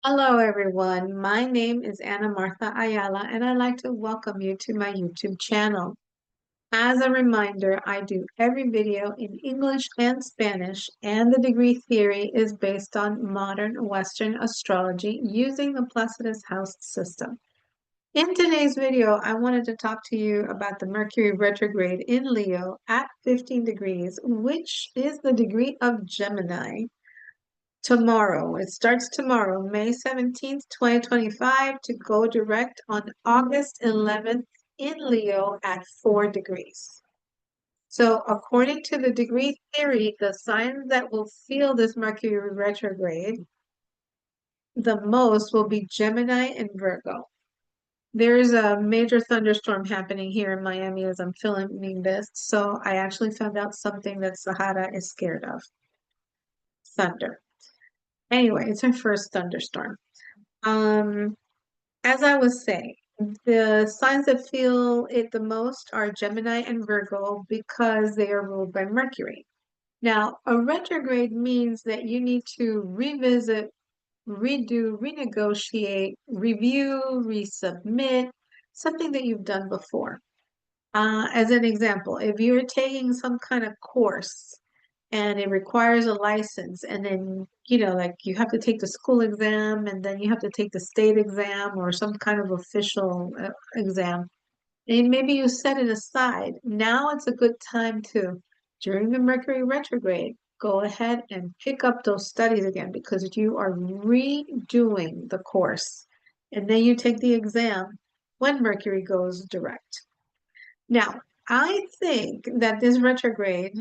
Hello, everyone. My name is Ana Martha Ayala, and I'd like to welcome you to my YouTube channel. As a reminder, I do every video in English and Spanish, and the degree theory is based on modern Western astrology using the Placidus House system. In today's video, I wanted to talk to you about the Mercury retrograde in Leo at 15 degrees, which is the degree of Gemini. Tomorrow. It starts tomorrow, May 17th, 2025, to go direct on August 11th in Leo at 4 degrees. So, according to the degree theory, the signs that will feel this Mercury retrograde the most will be Gemini and Virgo. There's a major thunderstorm happening here in Miami as I'm filming this, so I actually found out something that Sahara is scared of: thunder. Anyway, it's her first thunderstorm. Um, as I was saying, the signs that feel it the most are Gemini and Virgo because they are ruled by Mercury. Now, a retrograde means that you need to revisit, redo, renegotiate, review, resubmit, something that you've done before. As an example, if you're taking some kind of course and it requires a license, and then, like you have to take the school exam and then you have to take the state exam or some kind of official exam, and maybe you set it aside. Now it's a good time to, during the Mercury retrograde, go ahead and pick up those studies again because you are redoing the course. And then you take the exam when Mercury goes direct. Now, I think that this retrograde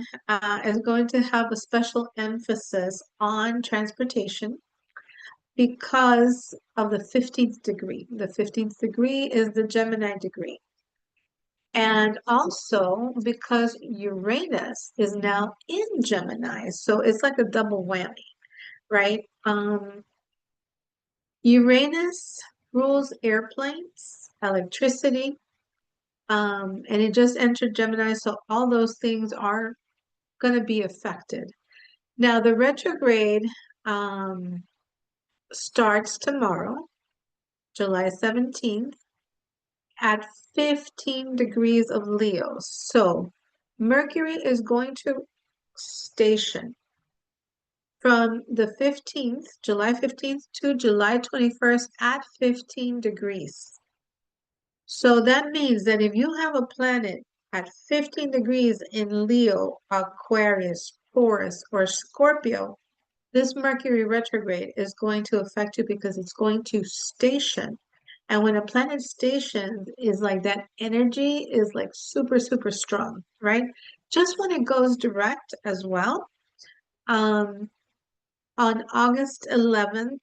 is going to have a special emphasis on transportation because of the 15th degree. The 15th degree is the Gemini degree. And also because Uranus is now in Gemini. So it's like a double whammy, right? Uranus rules airplanes, electricity, and it just entered Gemini, so all those things are going to be affected. Now, the retrograde starts tomorrow, July 17th, at 15 degrees of Leo. So, Mercury is going to station from the 15th, July 15th to July 21st at 15 degrees. So that means that if you have a planet at 15 degrees in Leo, Aquarius, Taurus, or Scorpio, this Mercury retrograde is going to affect you because it's going to station. And when a planet stations is like that energy is like super, super strong, right? Just when it goes direct as well. On August 11th,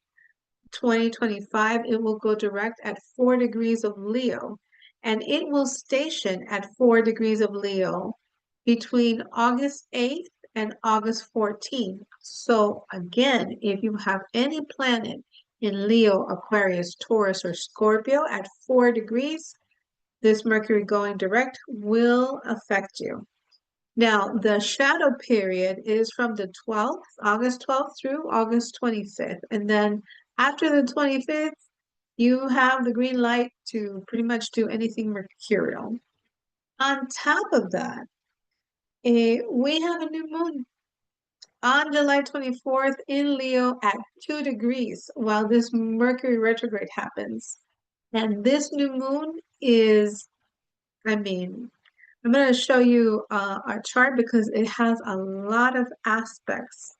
2025, it will go direct at 4 degrees of Leo, and it will station at 4 degrees of Leo between August 8th and August 14th. So again, if you have any planet in Leo, Aquarius, Taurus, or Scorpio at 4 degrees, this Mercury going direct will affect you. Now, the shadow period is from the 12th, August 12th through August 25th. And then after the 25th, you have the green light to pretty much do anything mercurial. On top of that, we have a new moon on July 24th in Leo at 2 degrees while this Mercury retrograde happens. And this new moon is, I'm going to show you our chart because it has a lot of aspects.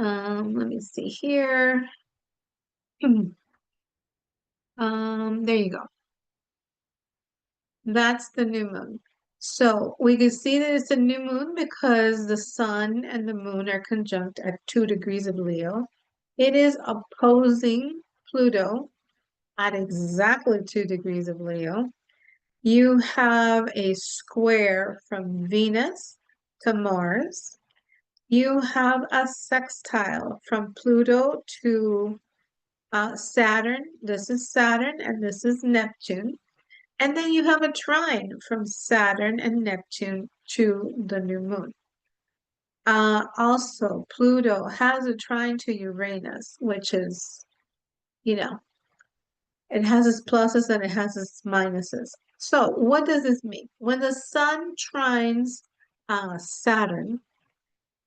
Let me see here. There you go. That's the new moon. So we can see that it's a new moon because the sun and the moon are conjunct at 2 degrees of Leo. It is opposing Pluto at exactly 2 degrees of Leo. You have a square from Venus to Mars. You have a sextile from Pluto to Saturn. This is Saturn and this is Neptune. And then you have a trine from Saturn and Neptune to the new moon. Also, Pluto has a trine to Uranus, which is, you know, it has its pluses and it has its minuses. So, what does this mean? When the sun trines Saturn,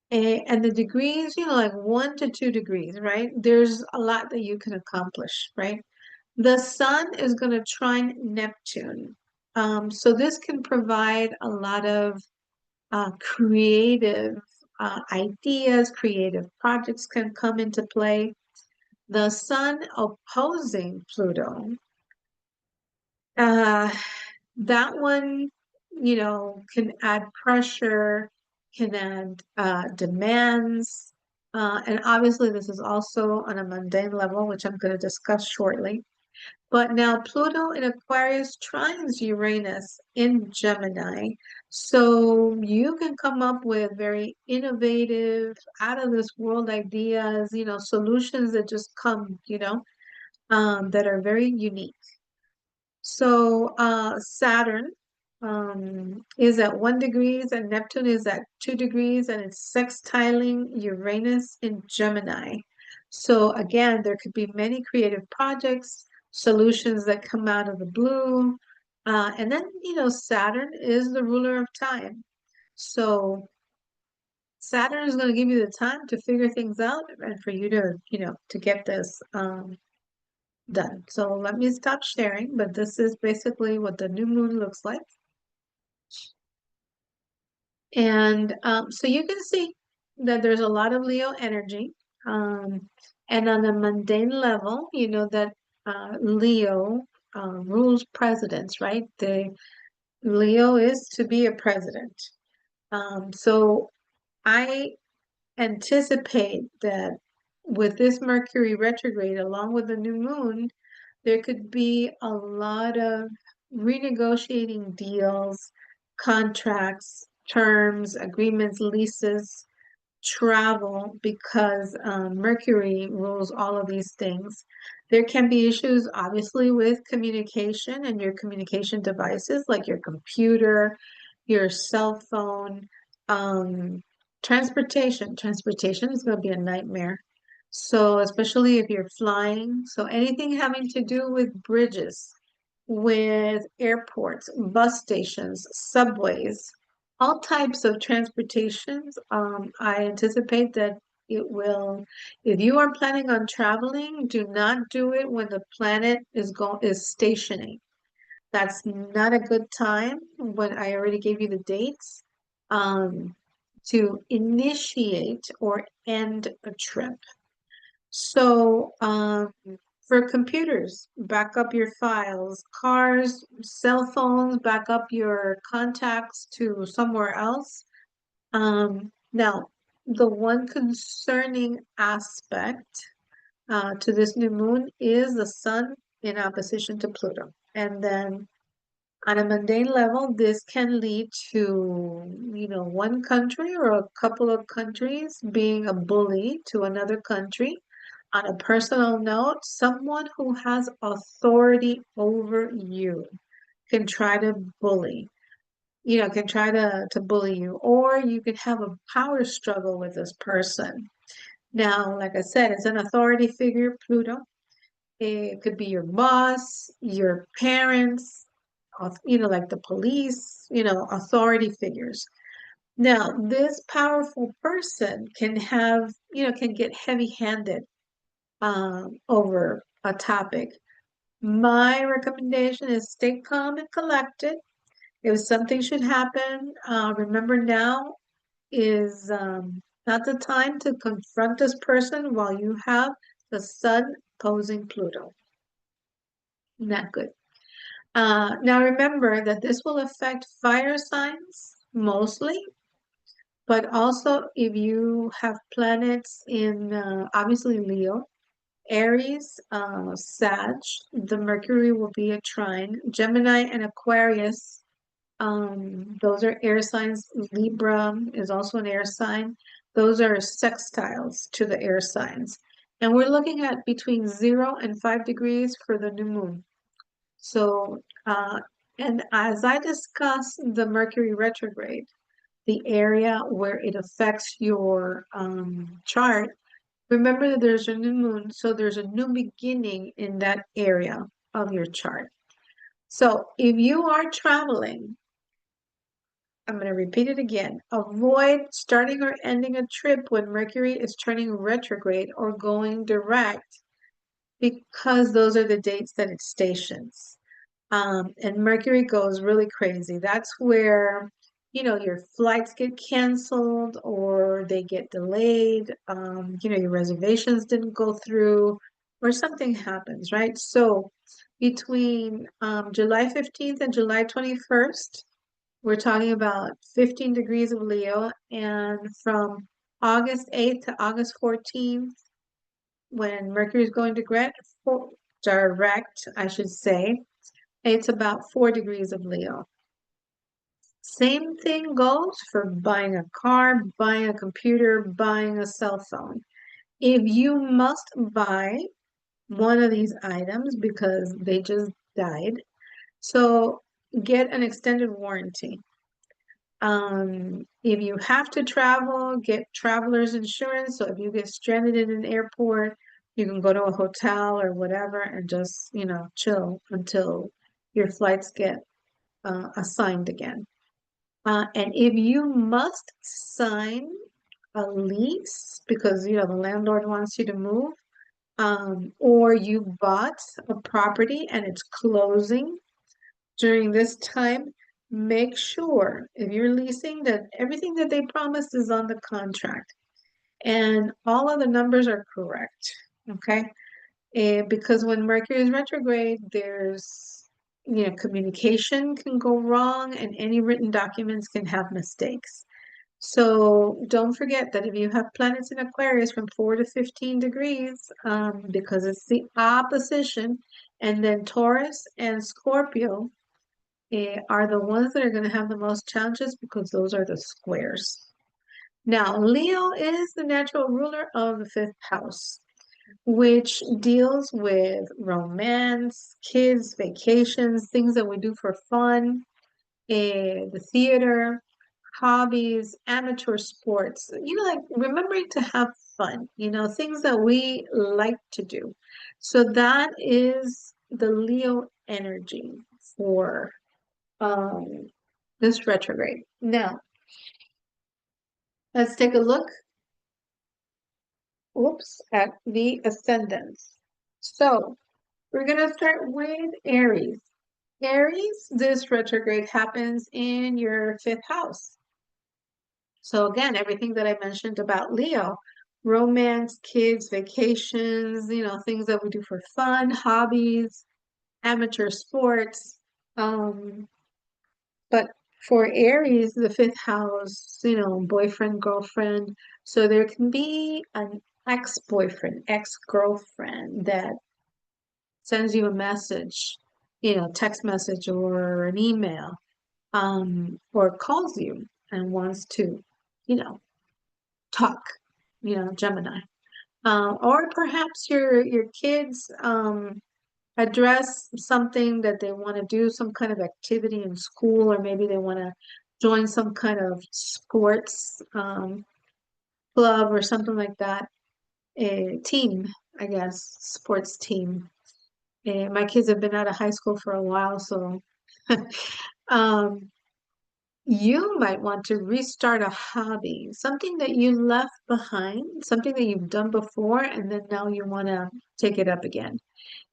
and the degrees, like 1 to 2 degrees, right? There's a lot that you can accomplish, right? The sun is going to trine Neptune. So this can provide a lot of creative ideas, creative projects can come into play. The sun opposing Pluto, uh, that one, can add pressure, can add demands. And obviously, this is also on a mundane level, which I'm going to discuss shortly. But now Pluto in Aquarius trines Uranus in Gemini. So you can come up with very innovative, out of this world ideas, solutions that just come, that are very unique. So Saturn is at 1 degrees and Neptune is at 2 degrees and it's sextiling Uranus in Gemini. So again, there could be many creative projects, solutions that come out of the blue. And then, Saturn is the ruler of time. So Saturn is going to give you the time to figure things out and for you to, to get this done. So let me stop sharing, but this is basically what the new moon looks like. And so you can see that there's a lot of Leo energy. And on a mundane level, you know that Leo rules presidents, right? Leo is to be a president. So I anticipate that with this Mercury retrograde, along with the new moon, there could be a lot of renegotiating deals, contracts, terms, agreements, leases, travel, because Mercury rules all of these things. There can be issues, obviously, with communication and your communication devices, like your computer, your cell phone, transportation. Transportation is going to be a nightmare. So, especially if you're flying, so anything having to do with bridges, with airports, bus stations, subways, all types of transportations. I anticipate that it will, if you are planning on traveling, do not do it when the planet is stationing. That's not a good time when I already gave you the dates to initiate or end a trip. So, for computers, back up your files, cars, cell phones, back up your contacts to somewhere else. Now, the one concerning aspect to this new moon is the sun in opposition to Pluto. And then on a mundane level, this can lead to, one country or a couple of countries being a bully to another country. On a personal note, someone who has authority over you can try to bully, can try to bully you, or you could have a power struggle with this person. Now, like I said, it's an authority figure, Pluto. It could be your boss, your parents, like the police, authority figures. Now, this powerful person can have, can get heavy-handed over a topic. My recommendation is stay calm and collected. If something should happen, remember now is not the time to confront this person while you have the sun opposing Pluto. Not good. Now remember that this will affect fire signs mostly, but also if you have planets in obviously Leo, Aries, Sag, the Mercury will be a trine. Gemini and Aquarius, those are air signs. Libra is also an air sign. Those are sextiles to the air signs. And we're looking at between 0 and 5 degrees for the new moon. So, and as I discuss the Mercury retrograde, the area where it affects your chart, remember that there's a new moon, so there's a new beginning in that area of your chart. So if you are traveling, I'm going to repeat it again. Avoid starting or ending a trip when Mercury is turning retrograde or going direct, because those are the dates that it stations. And Mercury goes really crazy. That's where, your flights get canceled or they get delayed. Your reservations didn't go through or something happens, right? So between July 15th and July 21st, we're talking about 15 degrees of Leo. And from August 8th to August 14th, when Mercury is going to direct, I should say, it's about 4 degrees of Leo. Same thing goes for buying a car, buying a computer, buying a cell phone. If you must buy one of these items because they just died, so get an extended warranty. If you have to travel, get traveler's insurance. So if you get stranded in an airport, you can go to a hotel or whatever and just, chill until your flights get assigned again. And if you must sign a lease because, the landlord wants you to move, or you bought a property and it's closing during this time, make sure if you're leasing that everything that they promised is on the contract and all of the numbers are correct. Okay. Because when Mercury is retrograde, there's, communication can go wrong and any written documents can have mistakes. So don't forget that if you have planets in Aquarius from 4 to 15 degrees, because it's the opposition, and then Taurus and Scorpio are the ones that are going to have the most challenges because those are the squares. Now, Leo is the natural ruler of the fifth house, which deals with romance, kids, vacations, things that we do for fun, the theater, hobbies, amateur sports, like remembering to have fun, things that we like to do. So that is the Leo energy for um, this retrograde. Now, let's take a look, at the ascendants. So we're going to start with Aries. Aries, this retrograde happens in your fifth house. So again, everything that I mentioned about Leo, romance, kids, vacations, things that we do for fun, hobbies, amateur sports. But for Aries, the fifth house, boyfriend, girlfriend. So there can be an ex-boyfriend, ex-girlfriend that sends you a message, text message or an email, or calls you and wants to, talk, Gemini. Or perhaps your kids address something that they want to do, some kind of activity in school, or maybe they want to join some kind of sports club or something like that. A team, I guess, sports team. My kids have been out of high school for a while, so um, you might want to restart a hobby, something that you left behind, something that you've done before, and then now you want to take it up again.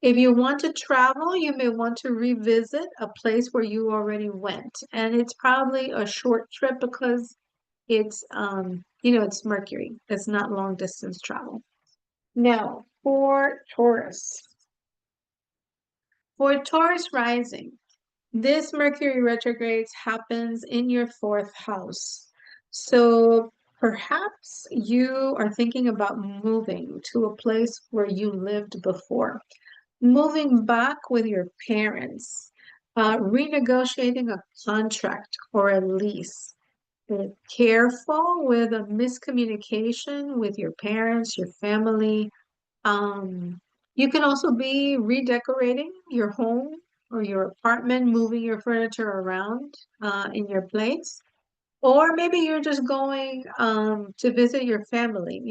If you want to travel, you may want to revisit a place where you already went. And it's probably a short trip because it's Mercury. It's not long distance travel. Now, for Taurus rising, this Mercury retrograde happens in your fourth house. So perhaps you are thinking about moving to a place where you lived before, moving back with your parents, renegotiating a contract or a lease. Be careful with a miscommunication with your parents, your family. Um, you can also be redecorating your home or your apartment, moving your furniture around in your place. Or maybe you're just going to visit your family,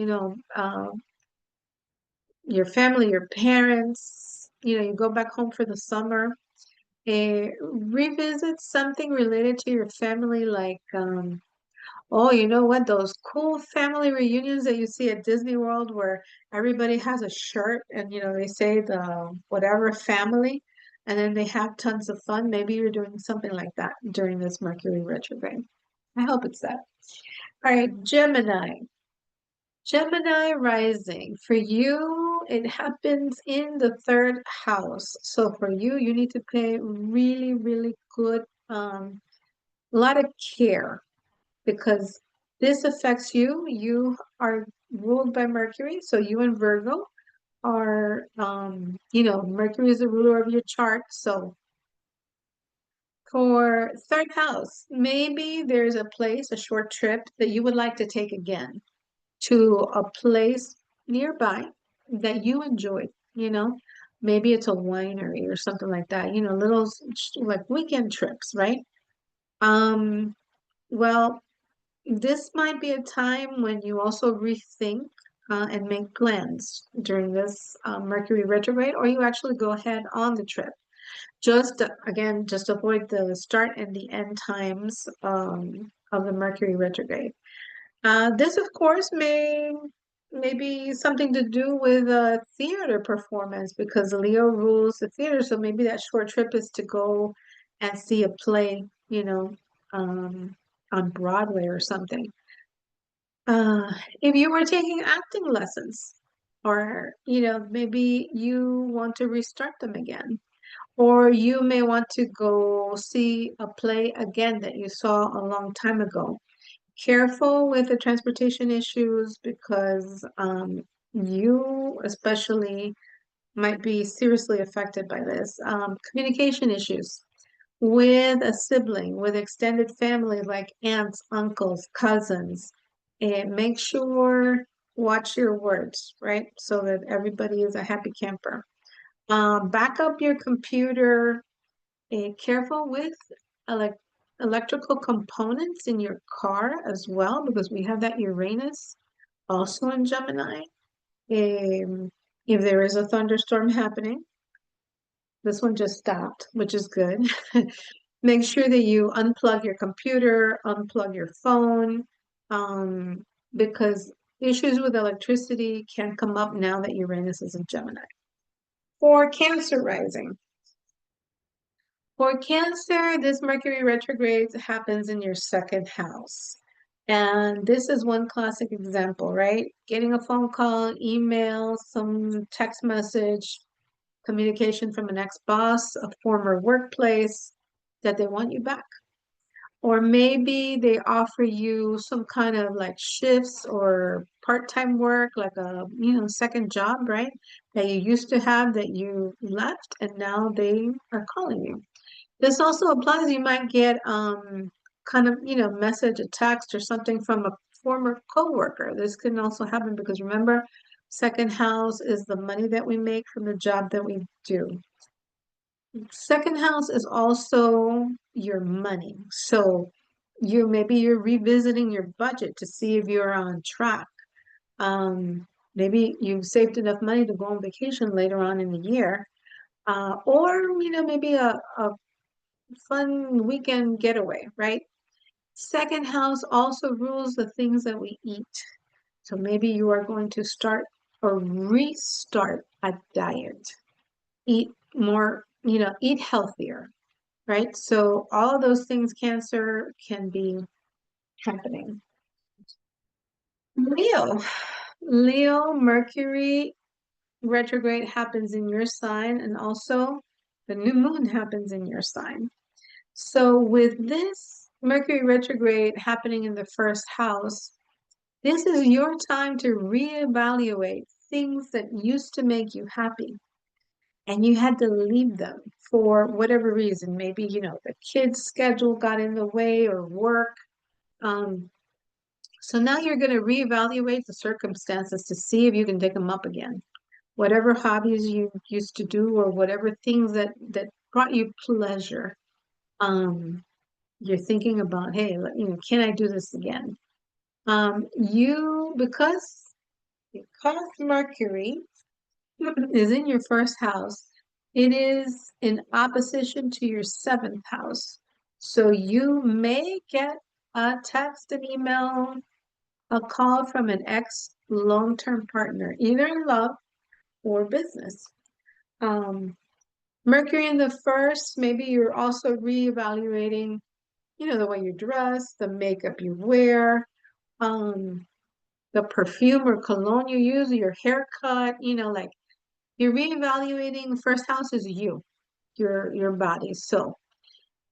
your family, your parents, you go back home for the summer and revisit something related to your family, like oh, you know what? Those cool family reunions that you see at Disney World where everybody has a shirt and they say the whatever family and then they have tons of fun. Maybe you're doing something like that during this Mercury retrograde. I hope it's that. All right, Gemini. Gemini rising. For you, it happens in the third house. So for you, you need to pay really, really good, a lot of care because this affects you. You are ruled by Mercury. So you and Virgo are, Mercury is the ruler of your chart. So for third house, maybe there's a place, a short trip that you would like to take again to a place nearby that you enjoyed, you know. Maybe it's a winery or something like that, little like weekend trips, right? Um, well, this might be a time when you also rethink and make plans during this Mercury retrograde, or you actually go ahead on the trip. Just again, just avoid the start and the end times of the Mercury retrograde. This, of course, may be something to do with a theater performance because Leo rules the theater. So maybe that short trip is to go and see a play, um, on Broadway or something. If you were taking acting lessons, or maybe you want to restart them again, or you may want to go see a play again that you saw a long time ago. Careful with the transportation issues because you especially might be seriously affected by this. Communication issues with a sibling, with extended family like aunts, uncles, cousins, and make sure watch your words, right? So that everybody is a happy camper. Back up your computer. Careful with elec electrical components in your car as well, because we have that Uranus also in Gemini. Um, if there is a thunderstorm happening, this one just stopped, which is good. Make sure that you unplug your computer, unplug your phone, because issues with electricity can come up now that Uranus is in Gemini. For Cancer rising. For Cancer, this Mercury retrograde happens in your second house. And this is one classic example, right? Getting a phone call, email, some text message, communication from an ex-boss, a former workplace that they want you back. Or maybe they offer you some kind of like shifts or part-time work, like a, second job, right? That you used to have that you left and now they are calling you. This also applies, you might get kind of, message, a text or something from a former coworker. This can also happen because remember, second house is the money that we make from the job that we do. Second house is also your money. So maybe you're revisiting your budget to see if you're on track. Maybe you've saved enough money to go on vacation later on in the year. Or, maybe a fun weekend getaway, right? Second house also rules the things that we eat. So maybe you are going to start or restart a diet, eat more, eat healthier, right? So all of those things, Cancer, can be happening. Leo, Leo, Mercury retrograde happens in your sign, and also the new moon happens in your sign. So with this Mercury retrograde happening in the first house, this is your time to reevaluate things that used to make you happy and you had to leave them for whatever reason. Maybe, the kids' schedule got in the way or work. Um, so now you're going to reevaluate the circumstances to see if you can take them up again. Whatever hobbies you used to do or whatever things that brought you pleasure. Um, you're thinking about, hey, can I do this again? Because Mercury is in your first house, it is in opposition to your seventh house. So you may get a text, an email, a call from an ex long-term partner, either in love or business. Um, Mercury in the first, maybe you're also reevaluating, the way you dress, the makeup you wear, um, the perfume or cologne you use, your haircut, like you're reevaluating. First house is your body. So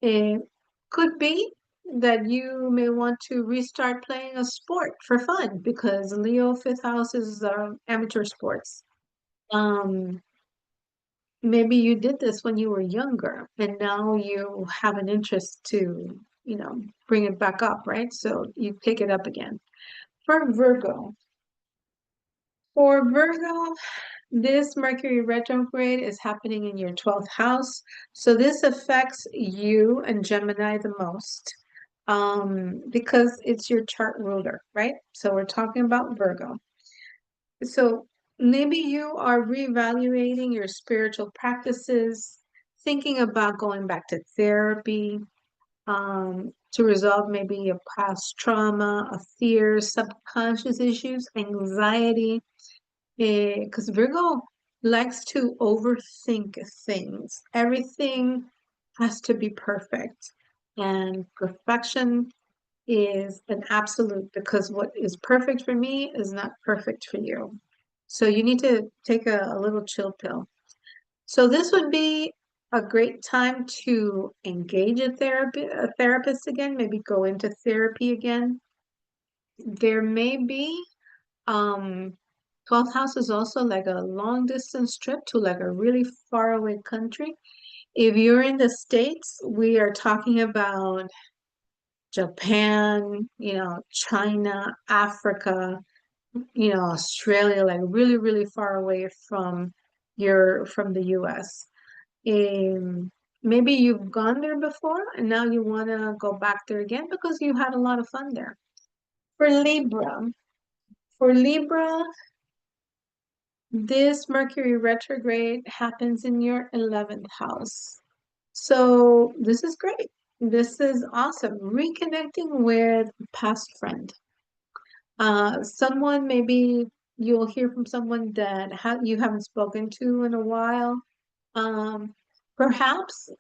it could be that you may want to restart playing a sport for fun because Leo fifth house is amateur sports. Um, Maybe you did this when you were younger and now you have an interest to, bring it back up, right? So you pick it up again. For Virgo, for Virgo, this Mercury retrograde is happening in your 12th house. So this affects you and Gemini the most because it's your chart ruler, right? So we're talking about Virgo. So maybe you are reevaluating your spiritual practices, thinking about going back to therapy to resolve maybe a past trauma, a fear, subconscious issues, anxiety, because Virgo likes to overthink things. Everything has to be perfect, and perfection is an absolute because what is perfect for me is not perfect for you. So you need to take a little chill pill. So this would be a great time to engage a therapist again, maybe go into therapy again. There may be 12th house is also like a long distance trip to like a really far away country. If you're in the States, we are talking about Japan, China, Africa, Australia, like really, really far away from the US. Maybe you've gone there before and now you want to go back there again because you had a lot of fun there. For Libra, for Libra, this Mercury retrograde happens in your 11th house. So this is great. This is awesome. Reconnecting with a past friend. Someone maybe you'll hear from someone that you haven't spoken to in a while. Um, perhaps,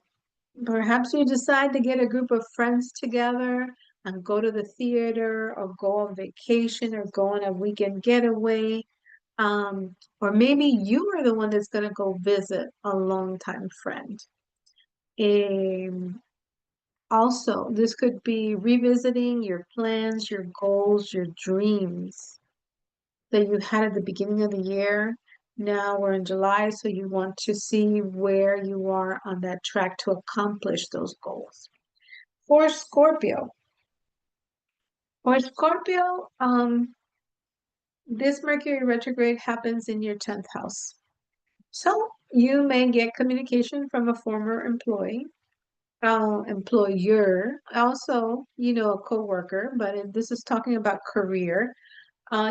perhaps you decide to get a group of friends together and go to the theater or go on vacation or go on a weekend getaway. Or maybe you are the one that's going to go visit a longtime friend. Um, Also, this could be revisiting your plans, your goals, your dreams that you had at the beginning of the year. Now we're in July, so you want to see where you are on that track to accomplish those goals. For Scorpio, this Mercury retrograde happens in your 10th house. So you may get communication from a former employer, also, a coworker, but this is talking about career.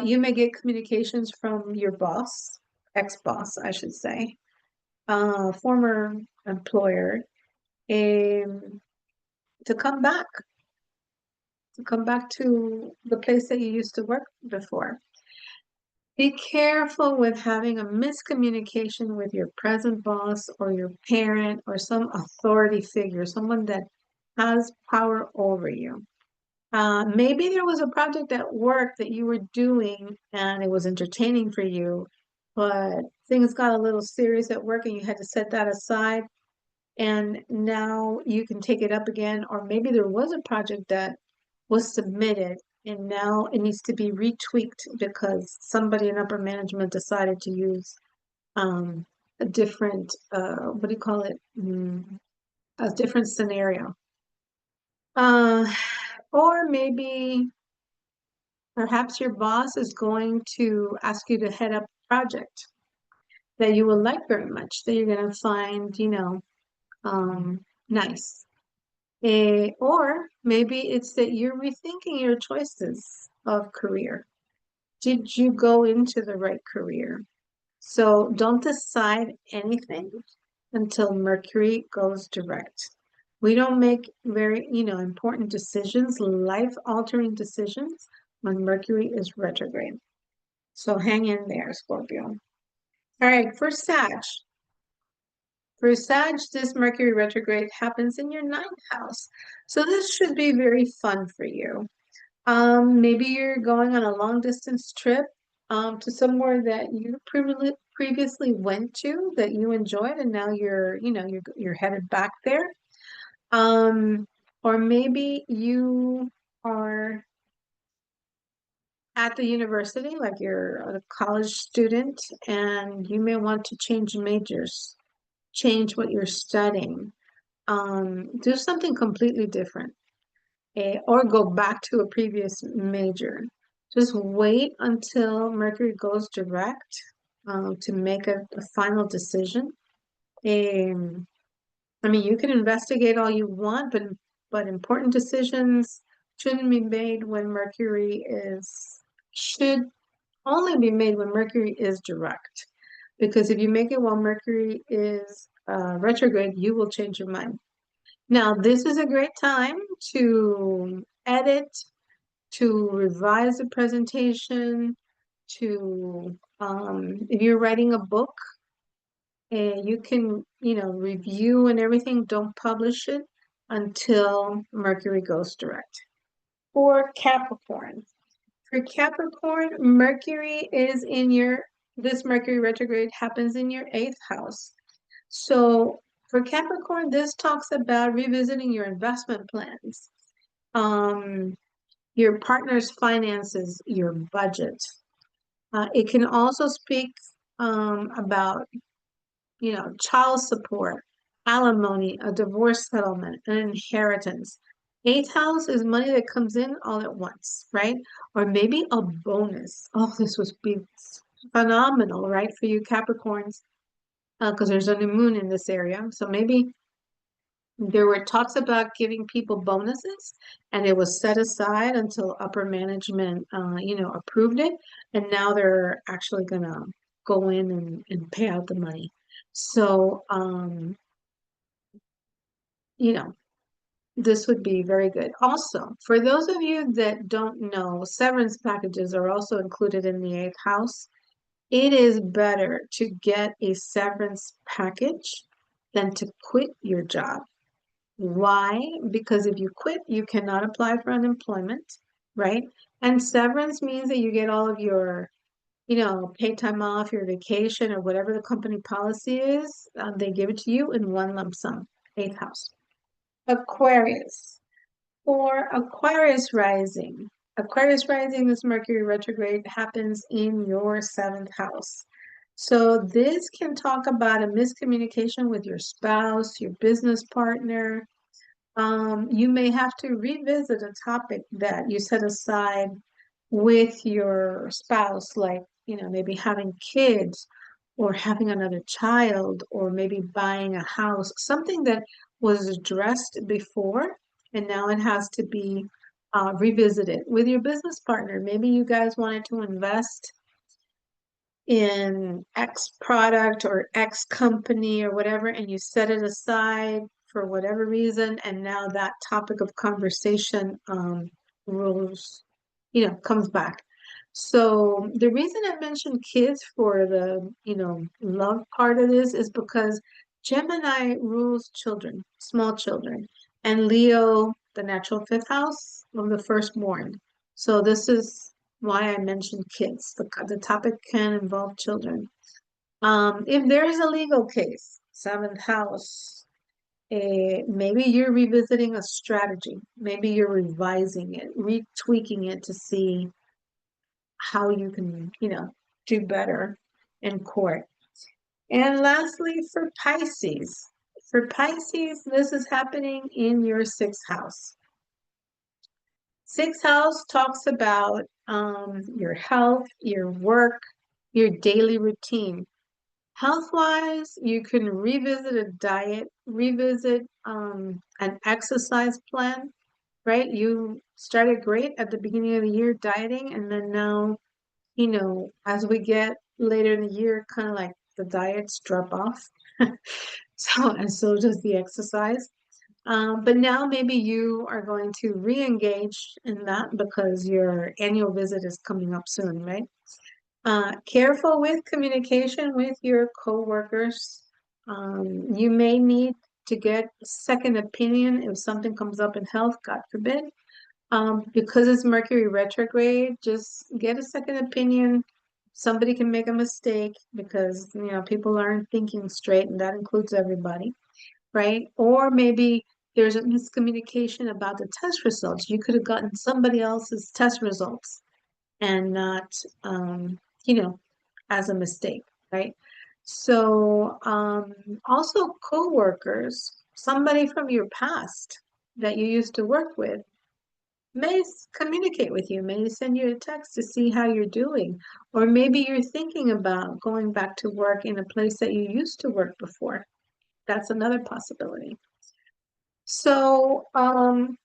You may get communications from your boss, ex-boss, I should say, former employer, um, to come back, to the place that you used to work before. Be careful with having a miscommunication with your present boss or your parent or some authority figure, someone that has power over you. Maybe there was a project at work that you were doing and it was entertaining for you, but things got a little serious at work and you had to set that aside. And now you can take it up again. Or maybe there was a project that was submitted and now it needs to be retweaked because somebody in upper management decided to use um, a different, what do you call it? A different scenario. Uh, or maybe perhaps your boss is going to ask you to head up a project that you will like very much, that you're going to find, nice. Or maybe it's that you're rethinking your choices of career. Did you go into the right career? So don't decide anything until Mercury goes direct. We don't make very, important decisions, life-altering decisions when Mercury is retrograde. So hang in there, Scorpio. All right, for Sag. For Sag, this Mercury retrograde happens in your ninth house. So this should be very fun for you. Maybe you're going on a long distance trip to somewhere that you previously went to that you enjoyed, and now you're headed back there. Um, or maybe you are at the university, like you're a college student, and you may want to change majors, change what you're studying, do something completely different, or go back to a previous major. Just wait until Mercury goes direct to make a final decision. Um, I mean, you can investigate all you want, but important decisions shouldn't be made when should only be made when Mercury is direct. Because if you make it while Mercury is retrograde, you will change your mind. Now, this is a great time to edit, to revise the presentation, if you're writing a book, and you can, review and everything, don't publish it until Mercury goes direct. For Capricorn. For Capricorn, this Mercury retrograde happens in your eighth house. So for Capricorn, this talks about revisiting your investment plans, um, your partner's finances, your budget. It can also speak about, child support, alimony, a divorce settlement, an inheritance. Eighth house is money that comes in all at once, right? Or maybe a bonus. Oh, this would be phenomenal, right, for you Capricorns, because there's a new moon in this area. So maybe there were talks about giving people bonuses, and it was set aside until upper management, approved it. And now they're actually going to go in and pay out the money. So, you know, this would be very good. Also, for those of you that don't know, severance packages are also included in the eighth house. It is better to get a severance package than to quit your job. Why? Because if you quit, you cannot apply for unemployment, right? And severance means that you get all of your, paid time off, your vacation, or whatever the company policy is. They give it to you in one lump sum. Eighth house. Aquarius. For Aquarius rising. Aquarius rising, this Mercury retrograde happens in your seventh house. So this can talk about a miscommunication with your spouse, your business partner. You may have to revisit a topic that you set aside with your spouse, like, maybe having kids or having another child or maybe buying a house, something that was addressed before and now it has to be revisited with your business partner. Maybe you guys wanted to invest in X product or X company or whatever, and you set it aside for whatever reason, and now that topic of conversation rules, comes back. So the reason I mentioned kids for the, love part of this is because Gemini rules children, small children, and Leo, the natural fifth house of the firstborn. So this is why I mentioned kids. The topic can involve children. If there is a legal case, seventh house, maybe you're revisiting a strategy. Maybe you're revising it, retweaking it to see how you can, do better in court. And lastly, for Pisces. For Pisces, this is happening in your sixth house. Sixth house talks about your health, your work, your daily routine. Health-wise, you can revisit a diet, revisit an exercise plan, right? You started great at the beginning of the year dieting, and then now, as we get later in the year, kind of like the diets drop off. So does the exercise. But now maybe you are going to re-engage in that because your annual visit is coming up soon, right? Careful with communication with your coworkers. You may need to get a second opinion if something comes up in health, God forbid. Because it's Mercury retrograde, just get a second opinion. Somebody can make a mistake because, people aren't thinking straight, and that includes everybody, right? Or maybe there's a miscommunication about the test results. You could have gotten somebody else's test results and not, you know, as a mistake, right? So, also coworkers, somebody from your past that you used to work with may communicate with you, may send you a text to see how you're doing, or maybe you're thinking about going back to work in a place that you used to work before. That's another possibility. So,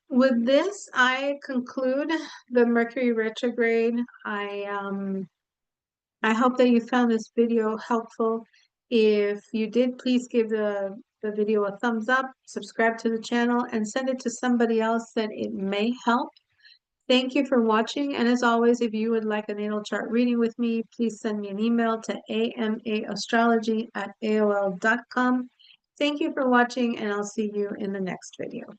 with this, I conclude the Mercury retrograde. I hope that you found this video helpful. If you did, please give the video a thumbs up, subscribe to the channel, and send it to somebody else that it may help. Thank you for watching. And as always, if you would like a natal chart reading with me, please send me an email to amaastrology@aol.com. Thank you for watching, and I'll see you in the next video.